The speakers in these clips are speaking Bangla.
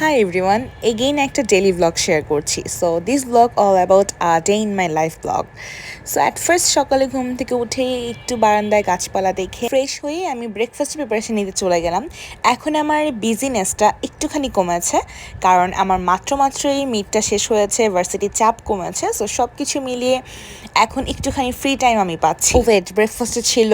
Hi everyone, again একটা daily vlog share করছি. So this vlog all about a day in my life vlog. So at first সকালে ঘুম থেকে উঠে একটু বারান্দায় গাছপালা দেখে ফ্রেশ হয়ে আমি ব্রেকফাস্ট প্রিপারেশন নিতে চলে গেলাম। এখন আমার বিজিনেসটা একটুখানি কমেছে কারণ আমার মাত্রই মিডটা শেষ হয়েছে, ভার্সিটির চাপ কমেছে। সো সব কিছু মিলিয়ে এখন একটুখানি ফ্রি টাইম আমি পাচ্ছি। ওয়েট ব্রেকফাস্টে ছিল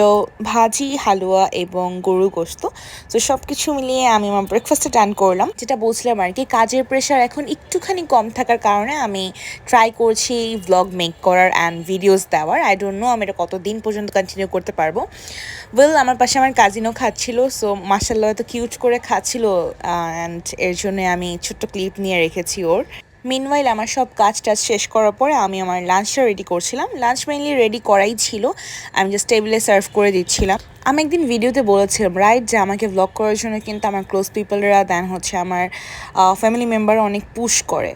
ভাজি, হালুয়া এবং গরুর গোশত। তো সব কিছু মিলিয়ে আমি আমার ব্রেকফাস্টে ডান করলাম। যেটা বলছিলাম আর কি, কাজের প্রেশার এখন একটুখানি কম থাকার কারণে আমি ট্রাই করছি ভ্লগ মেক করার অ্যান্ড ভিডিওস দেওয়ার। আই ডোন্ট নো আমি এটা কতদিন পর্যন্ত কন্টিনিউ করতে পারবো। আমার পাশে আমার কাজিনও খাচ্ছিল, সো মাশাআল্লাহ এত কিউট করে খাচ্ছিল অ্যান্ড এর জন্য আমি ছোট্ট ক্লিপ নিয়ে রেখেছি ওর। মিনওয়াইল আমার সব কাজ টাজ শেষ করার পরে আমি আমার লাঞ্চটা রেডি করছিলাম। লাঞ্চ মেইনলি রেডি করাই ছিল, আমি জাস্ট টেবিলে সার্ভ করে দিচ্ছিলাম। আমি একদিন ভিডিওতে বলেছিলাম রাইট যে আমাকে ভ্লগ করার জন্য কিন্তু আমার ক্লোজ পিপলরা দেন হচ্ছে আমার ফ্যামিলি মেম্বার অনেক পুশ করে,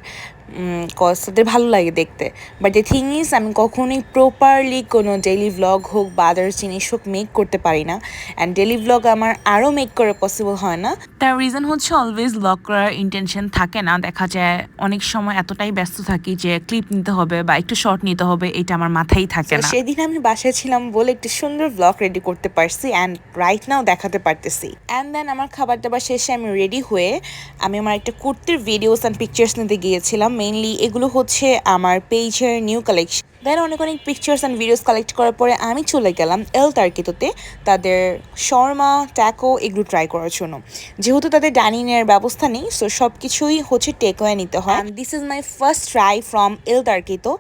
কজ তাদের ভালো লাগে দেখতে। বাট দ্য থিং ইজ আমি কখনোই প্রপারলি কোনো ডেইলি ভ্লগ হোক বা আদার্স জিনিস হোক মেক করতে পারি না, অ্যান্ড ডেইলি ভ্লগ আমার আরও মেক করা পসিবল হয় না। তার রিজন হচ্ছে অলওয়েজ ভ্লগ করার ইন্টেনশন থাকে না। দেখা যায় অনেক সময় এতটাই ব্যস্ত থাকি যে ক্লিপ নিতে হবে বা একটু শর্ট নিতে হবে, এটা আমার মাথায় থাকে না। সেদিন আমি বাসায় ছিলাম বলে একটু সুন্দর ভ্লগ রেডি করতে পারছি অ্যান্ড রাইট নাও দেখাতে পারতেছি। অ্যান্ড দেন আমার খাবার দাবার শেষে আমি রেডি হয়ে আমি আমার একটা কুর্তির ভিডিওস অ্যান্ড পিকচার্স নিতে গিয়েছিলাম। মেইনলি এগুলো হচ্ছে আমার পেজের নিউ কালেকশন। দেন অনেক পিকচার্স অ্যান্ড ভিডিওস কালেক্ট করার পরে আমি চলে গেলাম এল তার্কিতোতে তাদের শর্মা, ট্যাকো এগুলো ট্রাই করার জন্য। যেহেতু তাদের ডাইনিংয়ের ব্যবস্থা নেই, সো সব কিছুই হচ্ছে টেকওয়ে নিতে হয়। This is my first try from El Tarquito.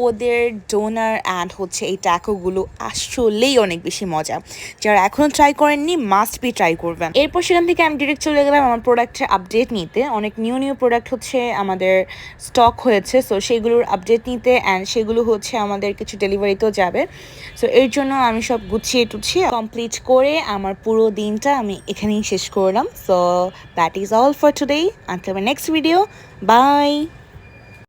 ওদের ডোনার অ্যান্ড হচ্ছে এই ট্যাকোগুলো আসলেই অনেক বেশি মজা। যারা এখনও ট্রাই করেননি মাস্ট বি ট্রাই করবেন। এরপর সেখান থেকে আমি ডিরেক্ট চলে গেলাম আমার প্রোডাক্টের আপডেট নিতে। অনেক নিউ প্রোডাক্ট হচ্ছে আমাদের স্টক হয়েছে, সো সেগুলোর আপডেট নিতে অ্যান্ড সেগুলো হচ্ছে আমাদের কিছু ডেলিভারিতেও যাবে। সো এর জন্য আমি সব গুছিয়ে টুছিয়ে কমপ্লিট করে আমার পুরো দিনটা আমি এখানেই শেষ করলাম। So that is all for today, until my next video, by.